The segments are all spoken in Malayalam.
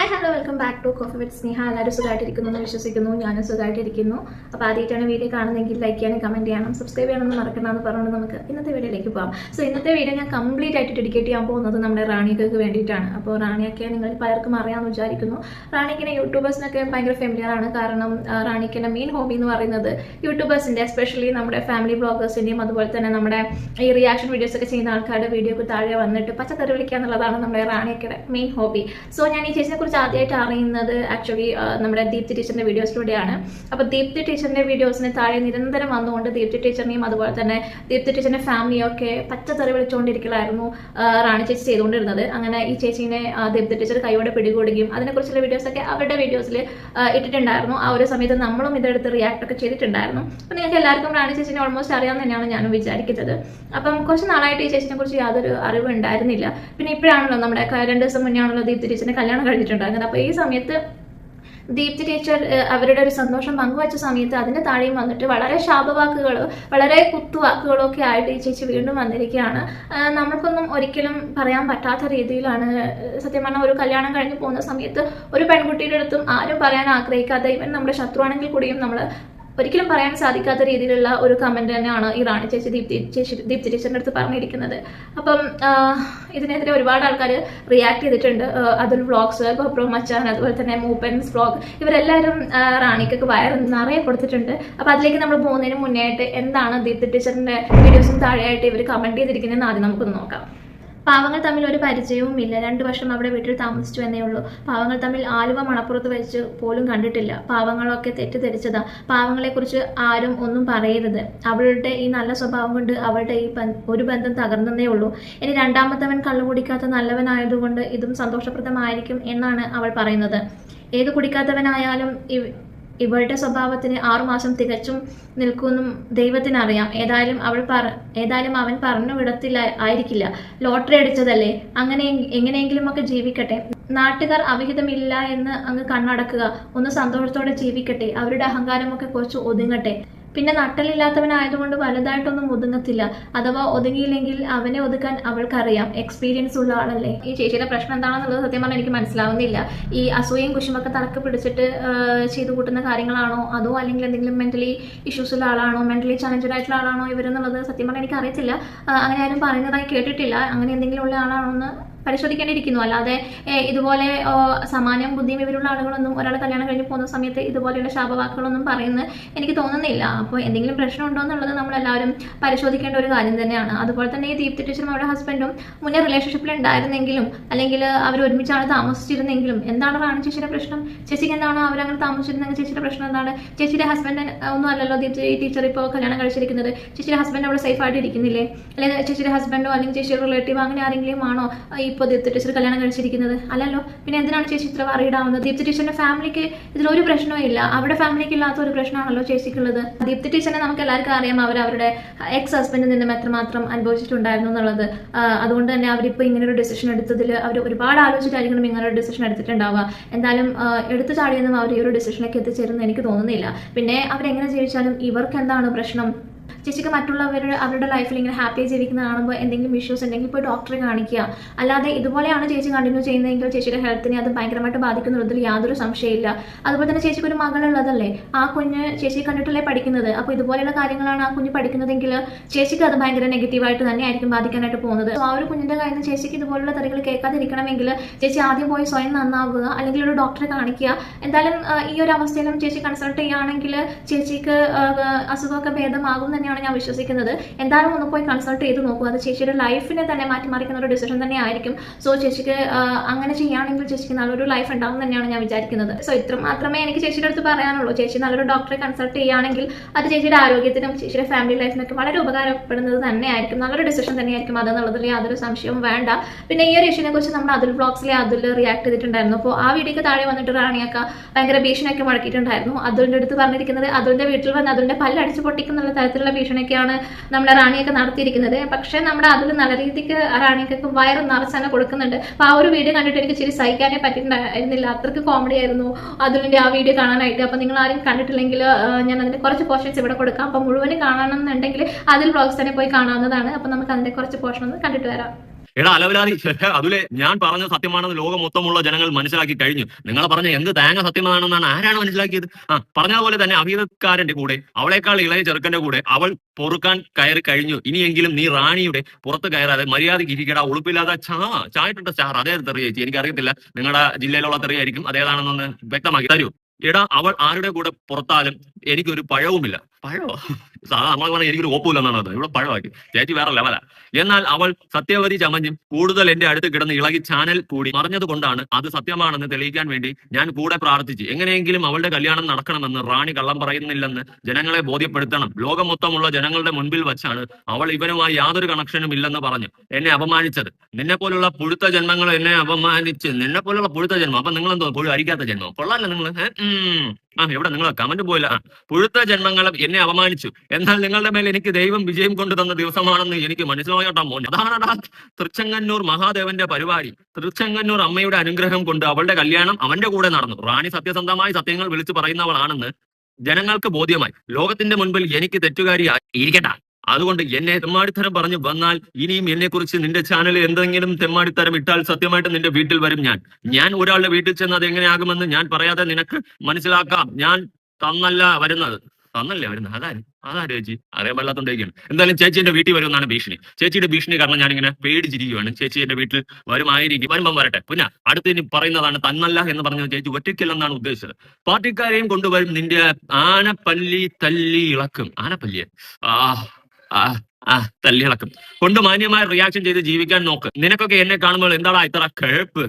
Hello welcome back to coffee with Sneha. എല്ലാവരും സുഖമായിട്ടിരിക്കുന്നു എന്ന് വിശ്വസിക്കുന്നു. ഞാനും സുഖമായിട്ടിരിക്കുന്നു. അപ്പോൾ ആദ്യമായിട്ടാണ് വീഡിയോ കാണുന്നതെങ്കിൽ ലൈക്ക് ചെയ്യാനും കമൻറ്റ് ചെയ്യണം, സബ്സ്ക്രൈബ് ചെയ്യണമെന്ന് മറക്കണമെന്ന് പറഞ്ഞുകൊണ്ട് നമുക്ക് ഇന്നത്തെ വീഡിയോയിലേക്ക് പോകാം. സോ ഇന്നത്തെ വീഡിയോ ഞാൻ കംപ്ലീറ്റ് ആയിട്ട് ഡെഡിക്കേറ്റ് ചെയ്യാൻ പോകുന്നത് നമ്മുടെ റാണിയക്ക് വേണ്ടിയിട്ടാണ്. അപ്പോൾ റാണിയൊക്കെ നിങ്ങൾ പലർക്കും അറിയാമെന്ന് വിചാരിക്കുന്നു. റാണിക്കിനെ യൂട്യൂബേഴ്സിനൊക്കെ ഭയങ്കര ഫെമിലിയർ ആണ്. കാരണം റാണിക്കിൻ്റെ മെയിൻ ഹോബി എന്ന് പറയുന്നത് യൂട്യൂബേഴ്സിൻ്റെ, എസ്പെഷ്യലി നമ്മുടെ ഫാമിലി ബ്ലോഗേഴ്സിൻ്റെയും അതുപോലെ തന്നെ നമ്മുടെ ഈ റിയാക്ഷൻ വീഡിയോസ് ഒക്കെ ചെയ്യുന്ന ആൾക്കാരുടെ വീഡിയോക്ക് താഴെ വന്നിട്ട് പച്ചക്കറി വിളിക്കുക എന്നുള്ളതാണ് നമ്മുടെ റാണിയൊക്കെ മെയിൻ ഹോബി. സോ ഞാൻ ഈ ചേച്ചിനെ കുറിച്ച് ആദ്യമായിട്ട് അറിയുന്നത് ആക്ച്വലി നമ്മുടെ ദീപ്തി ടീച്ചറിന്റെ വീഡിയോസിലൂടെയാണ്. അപ്പോൾ ദീപ്തി ടീച്ചറിന്റെ വീഡിയോസിന് താഴെ നിരന്തരം വന്നുകൊണ്ട് ദീപ്തി ടീച്ചറിനെയും അതുപോലെ തന്നെ ദീപ്തി ടീച്ചറിന്റെ ഫാമിലിയും ഒക്കെ പച്ചക്കറി വിളിച്ചുകൊണ്ടിരിക്കലായിരുന്നു റാണി ചേച്ചി ചെയ്തുകൊണ്ടിരുന്നത്. അങ്ങനെ ഈ ചേച്ചീനെ ദീപ്തി ടീച്ചർ കൈയോടെ പിടികൂടുകയും അതിനെക്കുറിച്ചുള്ള വീഡിയോസൊക്കെ അവരുടെ വീഡിയോസിൽ ഇട്ടിട്ടുണ്ടായിരുന്നു. ആ ഒരു സമയത്ത് നമ്മളും ഇതെടുത്ത് റിയാക്ട് ഒക്കെ ചെയ്തിട്ടുണ്ടായിരുന്നു. അപ്പം നിങ്ങൾക്ക് എല്ലാവർക്കും റാണി ചേച്ചിനെ ഓൾമോസ്റ്റ് അറിയാമെന്ന് തന്നെയാണ് ഞാനും വിചാരിക്കുന്നത്. അപ്പം കുറച്ച് നാളായിട്ട് ഈ ചേച്ചിനെ കുറിച്ച് യാതൊരു അറിവ് ഉണ്ടായിരുന്നില്ല. പിന്നെ ഇപ്പോഴാണല്ലോ നമ്മുടെ 2 ദിവസം മുന്നേ ആണല്ലോ ദീപ്തി ടീച്ചറിന്റെ കല്യാണം കഴിഞ്ഞിട്ടുണ്ടായിരുന്നത്. അപ്പോൾ ഈ സമയത്ത് ദീപ്തി ടീച്ചർ അവരുടെ ഒരു സന്തോഷം പങ്കുവച്ച സമയത്ത് അതിൻ്റെ താഴെയും വന്നിട്ട് വളരെ ശാപവാക്കുകൾ, വളരെ കുത്തുവാക്കുകളൊക്കെ ആയിട്ട് ഈ ചേച്ചി വീണ്ടും വന്നിരിക്കുകയാണ്. നമ്മൾക്കൊന്നും ഒരിക്കലും പറയാൻ പറ്റാത്ത രീതിയിലാണ് സത്യം പറഞ്ഞാൽ ഒരു കല്യാണം കഴിഞ്ഞ് പോകുന്ന സമയത്ത് ഒരു പെൺകുട്ടിയുടെ അടുത്തും ആരും പറയാൻ ആഗ്രഹിക്കാത്ത, ഇവൻ നമ്മുടെ ശത്രുവാണെങ്കിൽ കൂടിയും നമ്മൾ ഒരിക്കലും പറയാൻ സാധിക്കാത്ത രീതിയിലുള്ള ഒരു കമന്റ് തന്നെയാണ് ഈ റാണി ചേച്ചി ദീപ്തി ടീച്ചറിന്റെ അടുത്ത് പറഞ്ഞിരിക്കുന്നത്. അപ്പം ഇതിനെതിരെ ഒരുപാട് ആൾക്കാർ റിയാക്ട് ചെയ്തിട്ടുണ്ട്. അതിൽ വ്ളോഗ്സ്, ഗോപ്രോ മച്ചാൻ, അതുപോലെ തന്നെ മൂപ്പൻസ് വ്ളോഗ്, ഇവരെല്ലാവരും റാണിക്കൊക്കെ വയർ നിറയെ കൊടുത്തിട്ടുണ്ട്. അപ്പോൾ അതിലേക്ക് നമ്മൾ പോകുന്നതിന് മുന്നേ ആയിട്ട് എന്താണ് ദീപ്തി ടീച്ചറിന്റെ വീഡിയോസിന് താഴെയായിട്ട് ഇവർ കമന്റ് ചെയ്തിരിക്കുന്നതെന്ന് ആദ്യം നമുക്കൊന്ന് നോക്കാം. പാവങ്ങൾ തമ്മിൽ ഒരു പരിചയവും ഇല്ല. 2 വർഷം അവിടെ വീട്ടിൽ താമസിച്ചു എന്നേ ഉള്ളൂ. പാവങ്ങൾ തമ്മിൽ ആലുവ മണപ്പുറത്ത് വെച്ച് പോലും കണ്ടിട്ടില്ല. പാവങ്ങളൊക്കെ തെറ്റിദ്ധരിച്ചതാ. പാവങ്ങളെക്കുറിച്ച് ആരും ഒന്നും പറയരുത്. അവളുടെ ഈ നല്ല സ്വഭാവം കൊണ്ട് അവളുടെ ഈ ഒരു ബന്ധം തകർന്നേ ഉള്ളൂ. ഇനി രണ്ടാമത്തവൻ കള്ളു കുടിക്കാത്ത നല്ലവനായതുകൊണ്ട് ഇതും സന്തോഷപ്രദമായിരിക്കും എന്നാണ് അവൾ പറയുന്നത്. ഏത് കുടിക്കാത്തവനായാലും ഇവളുടെ സ്വഭാവത്തിന് 6 മാസം തികച്ചും നിൽക്കുമെന്നും ദൈവത്തിനറിയാം. ഏതായാലും അവൻ പറഞ്ഞു വിടത്തില്ല ആയിരിക്കില്ല. ലോട്ടറി അടിച്ചതല്ലേ, അങ്ങനെ എങ്ങനെയെങ്കിലും ഒക്കെ ജീവിക്കട്ടെ. നാട്ടുകാർ അവിഹിതമില്ല എന്ന് അങ്ങ് കണ്ണടക്കുക. ഒന്ന് സന്തോഷത്തോടെ ജീവിക്കട്ടെ. അവരുടെ അഹങ്കാരമൊക്കെ കുറച്ച് ഒതുങ്ങട്ടെ. പിന്നെ നട്ടലില്ലാത്തവനായതുകൊണ്ട് വലുതായിട്ടൊന്നും ഒതുങ്ങത്തില്ല. അഥവാ ഒതുങ്ങിയില്ലെങ്കിൽ അവനെ ഒതുക്കാൻ അവൾക്കറിയാം. എക്സ്പീരിയൻസ് ഉള്ള ആളല്ലേ. ഈ ചേച്ചിയുടെ പ്രശ്നം എന്താണെന്നുള്ളത് സത്യം പറഞ്ഞാൽ എനിക്ക് മനസ്സിലാവുന്നില്ല. ഈ അസൂയയും കുശുമൊക്കെ തലക്ക് പിടിച്ചിട്ട് ചെയ്തു കൂട്ടുന്ന കാര്യങ്ങളാണോ, അതോ അല്ലെങ്കിൽ എന്തെങ്കിലും മെന്റലി ഇഷ്യൂസ് ഉള്ള ആളാണോ, മെന്റലി ചലഞ്ചഡ് ആയിട്ടുള്ള ആളാണോ ഇവരെന്നുള്ളത് സത്യം പറഞ്ഞാൽ എനിക്ക് അറിയത്തില്ല. അങ്ങനെ ആരും പറയുന്നതായി കേട്ടിട്ടില്ല. അങ്ങനെ എന്തെങ്കിലും ഉള്ള ആളാണോ എന്ന് പരിശോധിക്കേണ്ടിയിരിക്കുന്നു. അല്ലാതെ ഇതുപോലെ സമാനവും ബുദ്ധിയും ഇവരുള്ള ആളുകളൊന്നും ഒരാൾ കല്യാണം കഴിഞ്ഞ് പോകുന്ന സമയത്ത് ഇതുപോലെയുള്ള ശാപവാക്കുകളൊന്നും പറയുന്നത് എനിക്ക് തോന്നുന്നില്ല. അപ്പോൾ എന്തെങ്കിലും പ്രശ്നം ഉണ്ടോ എന്നുള്ളത് നമ്മളെല്ലാവരും പരിശോധിക്കേണ്ട ഒരു കാര്യം തന്നെയാണ്. അതുപോലെ തന്നെ ഈ ദീപ്തി ടീച്ചറും അവരുടെ ഹസ്ബൻഡും മുന്നേ റിലേഷൻഷിപ്പിൽ ഉണ്ടായിരുന്നെങ്കിലും അല്ലെങ്കിൽ അവർ ഒരുമിച്ചാണ് താമസിച്ചിരുന്നെങ്കിലും എന്താണ് റാണി ചേച്ചിയുടെ പ്രശ്നം? ചേച്ചിക്ക് എന്താണോ അവരങ്ങനെ താമസിച്ചിരുന്നെങ്കിൽ ചേച്ചിയുടെ പ്രശ്നം എന്താണ്? ചേച്ചിയുടെ ഹസ്ബൻഡ് ഒന്നും അല്ലല്ലോ ദീപ്തി ടീച്ചർ ഇപ്പോൾ കല്യാണം കഴിച്ചിരിക്കുന്നത്. ചേച്ചിയുടെ ഹസ്ബൻഡ് അവിടെ സേഫ് ആയിട്ട് ഇരിക്കുന്നില്ലേ? അല്ലെങ്കിൽ ചേച്ചിയുടെ ഹസ്ബൻഡോ അല്ലെങ്കിൽ ചേച്ചിയുടെ റിലേറ്റീവ് അങ്ങനെ ആരെങ്കിലും ആണോ ഇപ്പോൾ ദീപ്തി ടീച്ചർ കല്യാണം കഴിച്ചിരിക്കുന്നത്? അല്ലല്ലോ. പിന്നെ എന്തിനാണ് ചേച്ചി ഇത്ര വറീഡാവുന്നത്? ദീപ്തി ടീച്ചറിന്റെ ഫാമിലിക്ക് ഇതിലൊരു പ്രശ്നവും ഇല്ല. അവരുടെ ഫാമിലിക്ക് ഇല്ലാത്ത ഒരു പ്രശ്നമാണല്ലോ ചേച്ചിക്കുള്ളത്. ദീപ്തി ടീച്ചറിനെ നമുക്ക് എല്ലാവർക്കും അറിയാം, അവരുടെ എക്സ് ഹസ്ബൻഡിൽ നിന്നും എത്രമാത്രം അനുഭവിച്ചിട്ടുണ്ടായിരുന്നു എന്നുള്ളത്. അതുകൊണ്ട് തന്നെ അവരിപ്പോൾ ഇങ്ങനൊരു ഡിസിഷൻ എടുത്തതിൽ അവർ ഒരുപാട് ആലോചിച്ചിട്ടായിരിക്കണം ഇങ്ങനൊരു ഡിസിഷൻ എടുത്തിട്ടുണ്ടാവുക. എന്തായാലും എടുത്തു ചാടിയൊന്നും അവർ ഈ ഒരു ഡിസിഷനിലേക്ക് എത്തിച്ചേരുന്നു എനിക്ക് തോന്നുന്നില്ല. പിന്നെ അവരെങ്ങനെ ജീവിച്ചാലും ഇവർക്ക് എന്താണ് പ്രശ്നം? ചേച്ചിക്ക് അവരുടെ ലൈഫിൽ ഇങ്ങനെ ഹാപ്പി ജീവിക്കുന്ന കാണുമ്പോൾ എന്തെങ്കിലും ഇഷ്യൂസ് ഉണ്ടെങ്കിൽ പോയി ഡോക്ടറെ കാണിക്കുക. അല്ലാതെ ഇതുപോലെയാണ് ചേച്ചി കണ്ടിന്യൂ ചെയ്യുന്നതെങ്കിൽ ചേച്ചിയുടെ ഹെൽത്തിനെ അത് ഭയങ്കരമായിട്ട് ബാധിക്കുന്നുള്ളതിൽ യാതൊരു സംശയമില്ല. അതുപോലെ തന്നെ ചേച്ചിക്ക് ഒരു മകളുള്ളതല്ലേ, ആ കുഞ്ഞ് ചേച്ചി കണ്ടിട്ടല്ലേ പഠിക്കുന്നത്. അപ്പോൾ ഇതുപോലെയുള്ള കാര്യങ്ങളാണ് ആ കുഞ്ഞ് പഠിക്കുന്നതെങ്കിൽ ചേച്ചിക്ക് അത് ഭയങ്കര നെഗറ്റീവായിട്ട് തന്നെ ആയിരിക്കും ബാധിക്കാനായിട്ട് പോകുന്നത്. ആ ഒരു കുഞ്ഞിൻ്റെ കയ്യിൽ നിന്ന് ചേച്ചിക്ക് ഇതുപോലുള്ള തെറികൾ കേൾക്കാതിരിക്കണമെങ്കിൽ ചേച്ചി ആദ്യം പോയി സ്വയം നന്നാവുക, അല്ലെങ്കിൽ ഒരു ഡോക്ടറെ കാണിക്കുക. എന്തായാലും ഈ ഒരു അവസ്ഥയിലും ചേച്ചി കൺസൾട്ട് ചെയ്യുകയാണെങ്കിൽ ചേച്ചിക്ക് അസുഖമൊക്കെ ഭേദമാകും തന്നെയാണ് ഞാൻ വിശ്വസിക്കുന്നത്. എന്തായാലും ഒന്ന് പോയി കൺസൾട്ട് ചെയ്ത് നോക്കുക. അത് ചേച്ചിയുടെ ലൈഫിനെ തന്നെ മാറ്റിമറിക്കുന്ന ഒരു ഡിസിഷൻ തന്നെ ആയിരിക്കും. സോ ചേച്ചിക്ക് അങ്ങനെ ചെയ്യുകയാണെങ്കിൽ ചേച്ചിക്ക് നല്ലൊരു ലൈഫ് ഉണ്ടാവും തന്നെയാണ് ഞാൻ വിചാരിക്കുന്നത്. സോ ഇത്ര മാത്രമേ എനിക്ക് ചേച്ചിയുടെ അടുത്ത് പറയാനുള്ളൂ. ചേച്ചി നല്ലൊരു ഡോക്ടറെ കൺസൾട്ട് ചെയ്യുകയാണെങ്കിൽ അത് ചേച്ചിയുടെ ആരോഗ്യത്തിനും ചേച്ചിയുടെ ഫാമിലി ലൈഫിനൊക്കെ വളരെ ഉപകാരപ്പെടുന്നത് തന്നെയായിരിക്കും. നല്ലൊരു ഡിസിഷൻ തന്നെയായിരിക്കും അതെന്നുള്ളതിൽ യാതൊരു സംശയവും വേണ്ട. പിന്നെ ഈ ഒരു ഇഷ്യൂനെ കുറിച്ച് നമ്മുടെ അതുൽ വ്ളോഗ്സിലെ അതുൽ റിയാക്ട് ചെയ്തിട്ടുണ്ടായിരുന്നു. അപ്പോൾ ആ വീഡിയോക്ക് താഴെ വന്നിട്ട് റാണിയൊക്കെ ഭയങ്കര ഭീഷണിയൊക്കെ മുടക്കിയിട്ടുണ്ടായിരുന്നു. അതുലിൻ്റെ അടുത്ത് പറഞ്ഞിരിക്കുന്നത് അതുലിൻ്റെ വീട്ടിൽ വന്ന് അതുലിൻ്റെ പല്ലടിച്ച് പൊട്ടിക്കുന്നുള്ള തരത്തിലുള്ള ഭീഷണിയൊക്കെയാണ് നമ്മുടെ റാണിയൊക്കെ നടത്തിയിരിക്കുന്നത്. പക്ഷേ നമ്മുടെ അതിൽ നല്ല രീതിക്ക് റാണിയൊക്കെ വയറ് നിറച്ചന്നെ കൊടുക്കുന്നുണ്ട്. അപ്പോൾ ആ ഒരു വീഡിയോ കണ്ടിട്ട് എനിക്ക് ഇച്ചിരി സഹിക്കാനേ പറ്റിയിട്ടുണ്ടായിരുന്നില്ല. അത്രയ്ക്ക് കോമഡി ആയിരുന്നു അതിൻ്റെ ആ വീഡിയോ കാണാനായിട്ട്. അപ്പോൾ നിങ്ങൾ ആരും കണ്ടിട്ടില്ലെങ്കിൽ ഞാൻ അതിൻ്റെ കുറച്ച് പോർഷൻസ് ഇവിടെ കൊടുക്കാം. അപ്പോൾ മുഴുവനും കാണണമെന്നുണ്ടെങ്കിൽ അതിൽ വ്ളോഗ്സ് തന്നെ പോയി കാണാവുന്നതാണ്. അപ്പോൾ നമുക്ക് അതിൻ്റെ കുറച്ച് പോർഷൻ ഒന്ന് കണ്ടിട്ട് വരാം. എടാ അലവലാതി അതിലെ ഞാൻ പറഞ്ഞ സത്യമാണെന്ന് ലോകം മൊത്തമുള്ള ജനങ്ങൾ മനസ്സിലാക്കി കഴിഞ്ഞു. നിങ്ങൾ പറഞ്ഞ എന്ത് തേങ്ങ സത്യമാണെന്നാണ് ആരാണ് മനസ്സിലാക്കിയത്? പറഞ്ഞതുപോലെ തന്നെ അഭിനക്കാരന്റെ കൂടെ അവളെക്കാൾ ഇളയ ചെറുക്കന്റെ കൂടെ അവൾ പൊറുക്കാൻ കയറി കഴിഞ്ഞു. ഇനിയെങ്കിലും നീ റാണിയുടെ പുറത്ത് കയറാതെ മര്യാദയ്ക്ക് ഇരിക്കടാ. ഉളുപ്പില്ലാതെ ചായിട്ടുണ്ട് സ്റ്റാർ. അതേ തെറി ചേച്ചി, എനിക്കറിയത്തില്ല നിങ്ങളുടെ ജില്ലയിലുള്ള തെറിയായിരിക്കും, അതേതാണെന്നൊന്ന് വ്യക്തമാക്കി തരൂ. എടാ അവൾ ആരുടെ കൂടെ പുറത്താലും എനിക്കൊരു പഴവുമില്ല. പഴവോ? നമ്മൾ പറഞ്ഞാൽ എനിക്കൊരു ഒപ്പമില്ലെന്നാണ് അത്. ഇവിടെ പഴമാക്കി ചേച്ചി വേറെ ലെവലാ. എന്നാൽ അവൾ സത്യവതി ചമഞ്ഞും കൂടുതൽ എന്റെ അടുത്ത് കിടന്ന് ഇളകി ചാനൽ കൂടി മറിഞ്ഞത് കൊണ്ടാണ് അത് സത്യമാണെന്ന് തെളിയിക്കാൻ വേണ്ടി ഞാൻ കൂടെ പ്രാർത്ഥിച്ചു. എങ്ങനെയെങ്കിലും അവളുടെ കല്യാണം നടക്കണമെന്ന്. റാണി കള്ളം പറയുന്നില്ലെന്ന് ജനങ്ങളെ ബോധ്യപ്പെടുത്തണം. ലോകം മൊത്തമുള്ള ജനങ്ങളുടെ മുൻപിൽ വച്ചാണ് അവൾ ഇവനുമായി യാതൊരു കണക്ഷനും ഇല്ലെന്ന് പറഞ്ഞു എന്നെ അപമാനിച്ചത്. നിന്നെ പോലുള്ള പുഴുത്ത ജന്മങ്ങൾ എന്നെ അപമാനിച്ച്. നിന്നെ പോലുള്ള പുഴുത്ത ജന്മം. അപ്പൊ നിങ്ങൾ എന്തോ പുഴു അരിക്കാത്ത ജന്മം? കൊള്ളാല്ല നിങ്ങൾ. എവിടെ നിങ്ങൾ കമന്റ് പോയില്ല. പുഴുത്ത ജന്മങ്ങളും എന്നെ അപമാനിച്ചു. എന്നാൽ നിങ്ങളുടെ മേൽ എനിക്ക് ദൈവം വിജയം കൊണ്ടു തന്ന ദിവസമാണെന്ന് എനിക്ക് മനസ്സിലായോട്ടാ മോൻ. അതാണടാ തൃച്ചെങ്ങന്നൂർ മഹാദേവന്റെ പരിപാടി. തൃച്ചെങ്ങന്നൂർ അമ്മയുടെ അനുഗ്രഹം കൊണ്ട് അവളുടെ കല്യാണം അവന്റെ കൂടെ നടന്നു. റാണി സത്യസന്ധമായി സത്യങ്ങൾ വിളിച്ചു പറയുന്നവളാണെന്ന് ജനങ്ങൾക്ക് ബോധ്യമായി. ലോകത്തിന്റെ മുൻപിൽ എനിക്ക് തെറ്റുകാരിയായി ഇരിക്കട്ടെ. അതുകൊണ്ട് എന്നെ തെമ്മാടിത്തരം പറഞ്ഞു വന്നാൽ ഇനിയും എന്നെ കുറിച്ച് നിന്റെ ചാനലിൽ എന്തെങ്കിലും തെമ്മാടിത്തരം ഇട്ടാൽ സത്യമായിട്ട് നിന്റെ വീട്ടിൽ വരും ഞാൻ ഒരാളുടെ വീട്ടിൽ ചെന്ന് അത് എങ്ങനെയാകുമെന്ന് ഞാൻ പറയാതെ നിനക്ക് മനസ്സിലാക്കാം. ഞാൻ തന്നല്ലേ വരുന്നത്. അതാര് ചേച്ചി? അറിയാൻ പാടില്ലാത്തോണ്ടേക്കാണ്. എന്തായാലും ചേച്ചി എന്റെ വീട്ടിൽ വരുമെന്നാണ് ഭീഷണി. ചേച്ചിയുടെ ഭീഷണി കാരണം ഞാനിങ്ങനെ പേടിച്ചിരിക്കുകയാണ്. ചേച്ചി എന്റെ വീട്ടിൽ വരുമായിരിക്കും. വരുമ്പം വരട്ടെ. പിന്നെ അടുത്ത് ഇനി പറയുന്നതാണ് തന്നല്ല എന്ന് പറഞ്ഞത് ചേച്ചി ഒറ്റയ്ക്കല്ലെന്നാണ് ഉദ്ദേശിച്ചത്. പാർട്ടിക്കാരെയും കൊണ്ടുവരും നിന്റെ ആനപ്പല്ലി തല്ലി ഇളക്കും. ആനപ്പല്ലിയെ തല്ലിളക്കും കൊണ്ട് മാന്യമായ റിയാക്ഷൻ ചെയ്ത് ജീവിക്കാൻ നോക്ക്. നിനക്കൊക്കെ എന്നെ കാണുമ്പോൾ എന്താടാ ഇത്ര കേപ്പ്?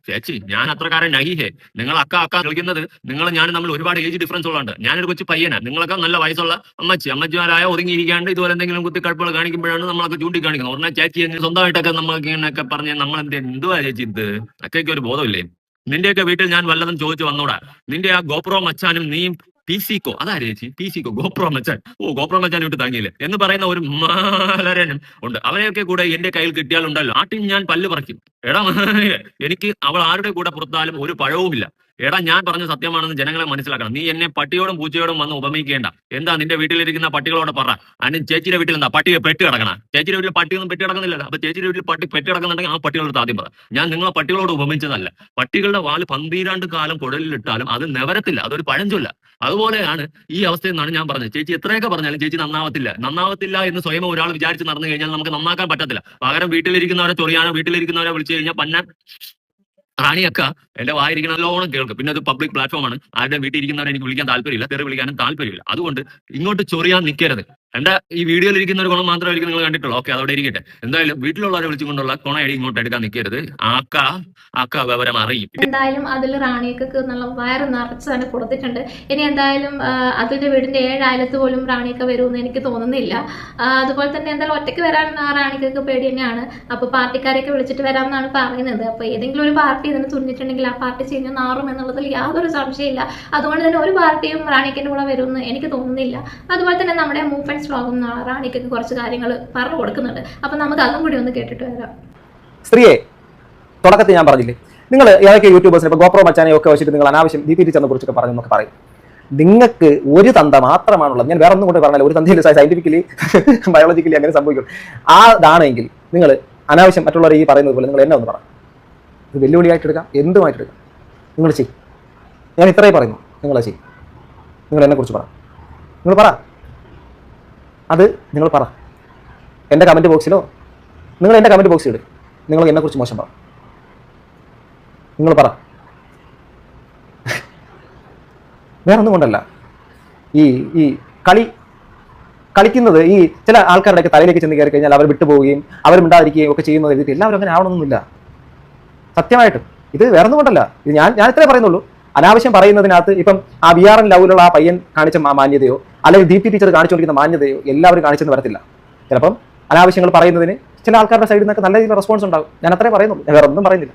ചേച്ചി ഞാൻ അത്രക്കാരൻ നഹിഹേ. നിങ്ങൾ അക്ക കളിക്കുന്നത്. നിങ്ങൾ ഞാൻ നമ്മൾ ഒരുപാട് ഏജ് ഡിഫറൻസ് ഉള്ളതുണ്ട്. ഞാനൊരു കൊച്ചു പയ്യനാ. നിങ്ങളൊക്കെ നല്ല വയസ്സുള്ള അമ്മച്ചിമാരായ ഒതുങ്ങിയിരിക്കാണ്ട് ഇതുപോലെ എന്തെങ്കിലും കുത്തിക്കഴപ്പുകൾ കാണിക്കുമ്പോഴാണ് നമ്മളൊക്കെ ചൂണ്ടിക്കാണിക്കുന്നത്. ഉടനെ ചേച്ചി സ്വന്തമായിട്ടൊക്കെ നമ്മൾക്ക് ഇങ്ങനെയൊക്കെ പറഞ്ഞ് നമ്മൾ എന്തുവാ ചേച്ചി ഇത്? അക്കൊക്കെ ഒരു ബോധമില്ലേ? നിന്റെയൊക്കെ വീട്ടിൽ ഞാൻ വല്ലതും ചോദിച്ചു വന്നോടാ. നിന്റെ ആ ഗോപ്രോ മച്ചാനും നീയും പിസിക്കോ, അതാര് ചേച്ചി? പിസിക്കോ ഗോപ്രോ മച്ചാൻ. ഗോപ്രോ മച്ചാൻ വിട്ട് താങ്ങിയില്ലേ എന്ന് പറയുന്ന ഒരു മാലരനും ഉണ്ട്. അവനെയൊക്കെ കൂടെ എന്റെ കയ്യിൽ കിട്ടിയാലുണ്ടല്ലോ ആട്ടിൽ ഞാൻ പല്ല് പറിക്കും. എടാ എനിക്ക് അവൾ ആരുടെ കൂടെ പുറത്താലും ഒരു പഴവുമില്ല. എടാ ഞാൻ പറഞ്ഞ സത്യമാണെന്ന് ജനങ്ങളെ മനസ്സിലാക്കണം. നീ എന്നെ പട്ടിയോടും പൂച്ചയോടും വന്ന് ഉപമിക്കേണ്ട. എന്താ നിന്റെ വീട്ടിലിരിക്കുന്ന പട്ടികളോട് പറ. അതിന് ചേച്ചിയുടെ വീട്ടിൽ എന്താ പട്ടിയെ പെട്ട് കിടക്കണം? ചേച്ചിയുടെ വീട്ടിൽ പട്ടിയൊന്നും പെട്ട് കിടക്കുന്നില്ലല്ലോ. അപ്പൊ ചേച്ചിയുടെ വീട്ടിൽ പട്ടി പെട്ട് കിടക്കുന്നുണ്ടെങ്കിൽ ആ പട്ടികളോട് ആദ്യം പറ. ഞാൻ നിങ്ങളെ പട്ടികളോട് ഉപമിച്ചതല്ല. പട്ടികളുടെ വാല് 12 കാലം കുഴലിലിട്ടാലും അത് നിവരത്തില്ല. അതൊരു പഴഞ്ചൊല്ല. അതുപോലെയാണ് ഈ അവസ്ഥ എന്നാണ് ഞാൻ പറഞ്ഞത്. ചേച്ചി എത്രയൊക്കെ പറഞ്ഞാലും ചേച്ചി നന്നാവത്തില്ല എന്ന് സ്വയം ഒരാൾ വിചാരിച്ച് നടന്നു കഴിഞ്ഞാൽ നമുക്ക് നന്നാക്കാൻ പറ്റത്തില്ല. പകരം വീട്ടിലിരിക്കുന്നവരെ ചൊറിയാനോ വീട്ടിലിരിക്കുന്നവരെ വിളിച്ചു കഴിഞ്ഞാൽ പന്നാൻ റാണിയൊക്ക എന്റെ വായിരിക്കുന്ന നല്ലോണം കേൾക്കും. പിന്നെ അത് പബ്ലിക് പ്ലാറ്റ്ഫോമാണ്. ആരുടെ വീട്ടിൽ ഇരിക്കുന്നവരെ എനിക്ക് വിളിക്കാൻ താല്പര്യമില്ല, തെറി വിളിക്കാനും താല്പര്യമില്ല. അതുകൊണ്ട് ഇങ്ങോട്ട് ചൊറിയാൻ നിൽക്കരുത്. എന്റെ ഈ വീഡിയോയിൽ ഇരിക്കുന്ന ഒരു ഗുണം മാത്രമായിരിക്കും നിങ്ങൾ കണ്ടിട്ടുള്ളൂ. ഓക്കെ, അതവിടെ ഇരിക്കട്ടെ. എന്തായാലും വീട്ടിലുള്ളവരെ വിളിച്ചുകൊണ്ടുള്ള കൊണയടി ഇങ്ങോട്ട് എടുക്കാൻ നിൽക്കരുത്. ആക്ക വിവരം അറിയും. എന്തായാലും അതിൽ റാണിയൊക്കെ നല്ല വയറ് നിറച്ച് തന്നെ കൊടുത്തിട്ടുണ്ട്. ഇനി എന്തായാലും അതിന്റെ വീടിന്റെ 7 അയലത്ത് പോലും റാണിയൊക്കെ വരുമെന്ന് എനിക്ക് തോന്നുന്നില്ല. അതുപോലെ തന്നെ എന്തായാലും ഒറ്റയ്ക്ക് വരാൻ റാണിക്കൊക്കെ പേടി തന്നെയാണ്. അപ്പൊ പാർട്ടിക്കാരെയൊക്കെ വിളിച്ചിട്ട് വരാമെന്നാണ് പറയുന്നത്. അപ്പൊ ഏതെങ്കിലും ഒരു പാർട്ടി ഇതിന് തുന്നിട്ടുണ്ടെങ്കിൽ ആ പാർട്ടി ചെയ്യുന്ന നാറും എന്നുള്ളതിൽ യാതൊരു സംശയമില്ല. അതുകൊണ്ട് തന്നെ ഒരു പാർട്ടിയും റാണിക്കിന്റെ കൂടെ വരുമെന്ന് എനിക്ക് തോന്നുന്നില്ല. അതുപോലെ തന്നെ നമ്മുടെ മൂവ്മെന്റ്സ് വ്ലോഗും റാണിക്കൊക്കെ കുറച്ച് കാര്യങ്ങൾ പറഞ്ഞു കൊടുക്കുന്നുണ്ട്. അപ്പൊ നമുക്ക് അതും കൂടി ഒന്ന് കേട്ടിട്ട് വരാം. സ്ത്രീയെ തുടക്കത്തിൽ ഞാൻ പറഞ്ഞില്ലേ, നിങ്ങൾ ഏതൊക്കെ യൂട്യൂബേഴ്സിനെ ഇപ്പോൾ ഗോപ്രോ മച്ചാനെയും ഒക്കെ വെച്ചിട്ട് നിങ്ങൾ അനാവശ്യം ദീപിച്ചതിനെ കുറിച്ചൊക്കെ പറഞ്ഞു എന്നൊക്കെ പറയും. നിങ്ങൾക്ക് ഒരു തന്ത മാത്രമാണുള്ളത്. ഞാൻ വേറെ ഒന്നും കൊണ്ട് പറഞ്ഞില്ല. ഒരു തന്തയില്ല. സയന്റിഫിക്കലി ബയോളജിക്കലി അങ്ങനെ സംഭവിക്കും. അതാണെങ്കിൽ നിങ്ങൾ അനാവശ്യം മറ്റുള്ളവർ ഈ പറയുന്നത് പോലെ നിങ്ങൾ എന്നെ ഒന്ന് പറ. ഇത് വെല്ലുവിളിയായിട്ടെടുക്കാം, എന്തുമായിട്ടെടുക്കാം. നിങ്ങൾ ചെയ്യും. ഞാൻ ഇത്രയും പറയുന്നു, നിങ്ങൾ ചെയ്യും. നിങ്ങൾ എന്നെക്കുറിച്ച് പറ. നിങ്ങൾ പറ. അത് നിങ്ങൾ പറ. എൻ്റെ കമൻറ്റ് ബോക്സിലോ നിങ്ങൾ എൻ്റെ കമൻറ്റ് ബോക്സിൽ ഇടും. നിങ്ങൾ എന്നെക്കുറിച്ച് മോശം പറ. നിങ്ങൾ പറ. വേറെ ഒന്നും കൊണ്ടല്ല. ഈ കളിക്കുന്നത് ഈ ചില ആൾക്കാരുടെയൊക്കെ തലയിലേക്ക് ചെന്ന് കയറി കഴിഞ്ഞാൽ അവർ വിട്ടുപോവുകയും അവർ മിണ്ടാതിരിക്കുകയും ഒക്കെ ചെയ്യുന്നത് എഴുതിയിട്ട് എല്ലാവരും അങ്ങനെ ആവണമെന്നില്ല. സത്യമായിട്ടും ഇത് വേറെ ഒന്നും കൊണ്ടല്ല. ഇത് ഞാൻ ഇത്രേ പറയുന്നുള്ളൂ. അനാവശ്യം പറയുന്നതിനകത്ത് ഇപ്പം ആ VRN ലവിലുള്ള ആ പയ്യൻ കാണിച്ച മാന്യതയോ അല്ലെങ്കിൽ ദീപ്തി ടീച്ചർ കാണിച്ചുകൊണ്ടിരിക്കുന്ന മാന്യതയോ എല്ലാവരും കാണിച്ചെന്ന് വരത്തില്ല. ചിലപ്പം അനാവശ്യങ്ങൾ പറയുന്നതിന് ചില ആൾക്കാരുടെ സൈഡിൽ നിന്നൊക്കെ നല്ല രീതിയിൽ റെസ്പോൺസ് ഉണ്ടാകും. ഞാൻ അത്രേ പറയുന്നുള്ളൂ, വേറെ ഒന്നും പറയുന്നില്ല.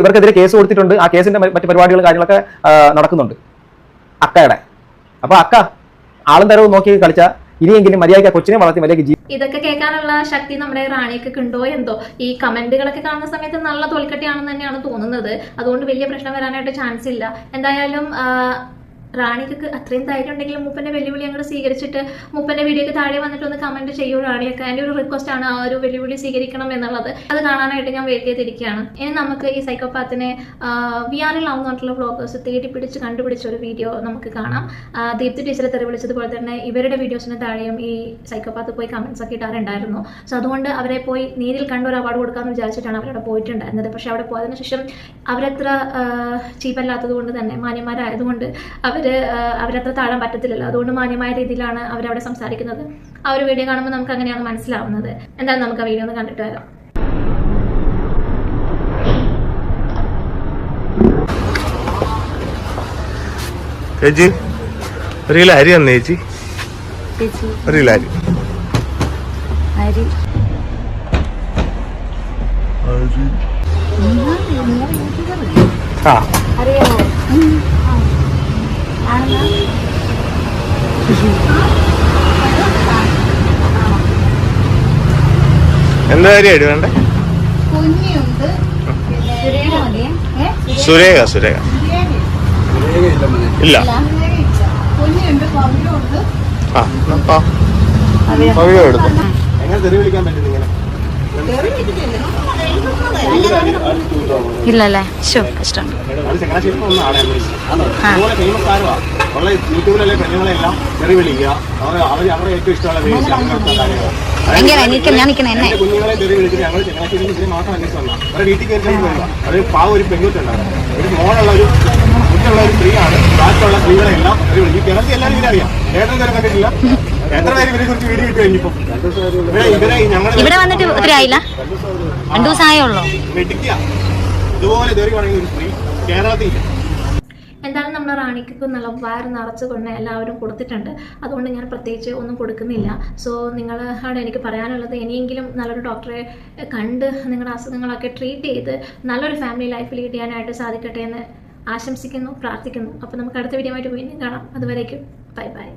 ഇവർക്കെതിരെ കേസ് കൊടുത്തിട്ടുണ്ട്. ആ കേസിന്റെ മറ്റു പരിപാടികൾ കാര്യങ്ങളൊക്കെ നടക്കുന്നുണ്ട് അക്കയുടെ. അപ്പൊ അക്ക ആളും തരവും നോക്കി കളിച്ച ഇനിയെങ്കിലും മര്യാദയ്ക്ക് കൊച്ചിനെ വളർത്തി മര്യാദയ്ക്ക് ഇതൊക്കെ കേൾക്കാനുള്ള ശക്തി നമ്മുടെ റാണിയൊക്കെ ഉണ്ടോ എന്തോ. ഈ കമന്റുകളൊക്കെ കാണുന്ന സമയത്ത് നല്ല തോൽക്കട്ടിയാണെന്ന് തന്നെയാണ് തോന്നുന്നത്. അതുകൊണ്ട് വലിയ പ്രശ്നം വരാനായിട്ട് ചാൻസ് ഇല്ല. എന്തായാലും റാണിക്ക് അത്രയും ധൈര്യം ഉണ്ടെങ്കിൽ മൂപ്പൻ്റെ വെല്ലുവിളി അങ്ങോട്ട് സ്വീകരിച്ചിട്ട് മൂപ്പൻ്റെ വീഡിയോക്ക് താഴെ വന്നിട്ട് ഒന്ന് കമൻറ്റ് ചെയ്യൂ റാണിയൊക്കെ. എൻ്റെ ഒരു റിക്വസ്റ്റ് ആണ്, ആ ഒരു വെല്ലുവിളി സ്വീകരിക്കണം എന്നുള്ളത്. അത് കാണാനായിട്ട് ഞാൻ വെയിറ്റ് ചെയ്തിരിക്കുകയാണ്. ഇനി നമുക്ക് ഈ സൈക്കോപാത്തിനെ VR-ൽ ആവുന്നിട്ടുള്ള വ്ളോഗേഴ്സ് തേടി പിടിച്ച് കണ്ടുപിടിച്ച ഒരു വീഡിയോ നമുക്ക് കാണാം. ദീപ്തി ടീച്ചറെ തെറി വിളിച്ചതുപോലെ തന്നെ ഇവരുടെ വീഡിയോസിന് താഴെയും ഈ സൈക്കോപാത്ത് പോയി കമൻസ് ഒക്കെ ഇടാറുണ്ടായിരുന്നു. സോ അതുകൊണ്ട് അവരെ പോയി നേരിൽ കണ്ട് ഒരു അവാർഡ് കൊടുക്കാമെന്ന് വിചാരിച്ചിട്ടാണ് അവരവിടെ പോയിട്ടുണ്ടായിരുന്നത്. പക്ഷേ അവിടെ പോയതിനു ശേഷം അവരത്ര ചീപ്പല്ലാത്തത് കൊണ്ട് തന്നെ, മാന്യന്മാരായതുകൊണ്ട് അവരത്ര താഴാൻ പറ്റത്തില്ലല്ലോ. അതുകൊണ്ട് മാന്യമായ രീതിയിലാണ് അവരവിടെ സംസാരിക്കുന്നത്. ആ ഒരു വീഡിയോ കാണുമ്പോൾ നമുക്ക് അങ്ങനെയാണ് മനസ്സിലാവുന്നത്. എന്തായാലും നമുക്ക് ആ വീഡിയോ ഒന്ന് കണ്ടിട്ട് വരാം. ചേച്ചി ഒരു കിലോ അരി തന്നേ ചേച്ചി. ഒരു കിലോ അരി. ആ എന്താ അരിയായിട്ട് വേണ്ടേ? സുരേഖ ഇല്ല. ആ പവിഴ എടുത്തു. എങ്ങനെ തെറി വിളിക്കാൻ പറ്റും ഇങ്ങനെ? ഇല്ലല്ലേ? കഷ്ടം. അത് ചങ്ങനാശ്ശേരി ഒന്നാണ് അതുപോലെ ഫേമസ് ആരുവാ ഉള്ള യൂട്യൂബിലെ പെണ്ണുങ്ങളെല്ലാം തെറി വിളിക്കുക. അവരെ ഏറ്റവും ഇഷ്ടമുള്ള കുഞ്ഞുങ്ങളെ തെറി വിളിച്ചിട്ട് ഞങ്ങൾ ചങ്ങനാശ്ശേരി ഇതിന് മാത്രം അന്വേഷിച്ച് വന്നാൽ അവരുടെ വീട്ടിൽ കയറി വരുക. അത് പാവ ഒരു പെൺകുട്ടുണ്ടാവും, ഒരു മോളുള്ള ഒരു കുട്ടിയുള്ള ഒരു സ്ത്രീയാണ്. ബാക്കിയുള്ള സ്ത്രീകളെല്ലാം തെറി വിളിക്കും. കേരളത്തിൽ എല്ലാവരും ഇവരെ അറിയാം. ഏട്ടൻ തരം കണ്ടിട്ടില്ല. എത്ര പേര് ഇവരെ കുറിച്ച് വീഡിയോ ഇട്ട് കഴിഞ്ഞപ്പോ ഇവിടെ വന്നിട്ട് ഒത്തിരി ആയില്ല, 2 ദിവസമായേ ഉള്ളൂ. ഇതുപോലെ തെറി പറയുന്ന ഒരു സ്ത്രീ കേരളത്തിൽ ഇല്ല. എന്തായാലും നമ്മൾ റാണിക്ക് നല്ല വയറ് നിറച്ചുകൊണ്ട് എല്ലാവരും കൊടുത്തിട്ടുണ്ട്. അതുകൊണ്ട് ഞാൻ പ്രത്യേകിച്ച് ഒന്നും കൊടുക്കുന്നില്ല. സോ നിങ്ങളോട് എനിക്ക് പറയാനുള്ളത്, ഇനിയെങ്കിലും നല്ലൊരു ഡോക്ടറെ കണ്ട് നിങ്ങളുടെ അസുഖങ്ങളൊക്കെ ട്രീറ്റ് ചെയ്ത് നല്ലൊരു ഫാമിലി ലൈഫ് ലീഡ് ചെയ്യാനായിട്ട് സാധിക്കട്ടെ എന്ന് ആശംസിക്കുന്നു, പ്രാർത്ഥിക്കുന്നു. അപ്പോൾ നമുക്ക് അടുത്ത വീഡിയോ ആയിട്ട് വീണ്ടും കാണാം. അതുവരേക്കും ബൈ ബൈ.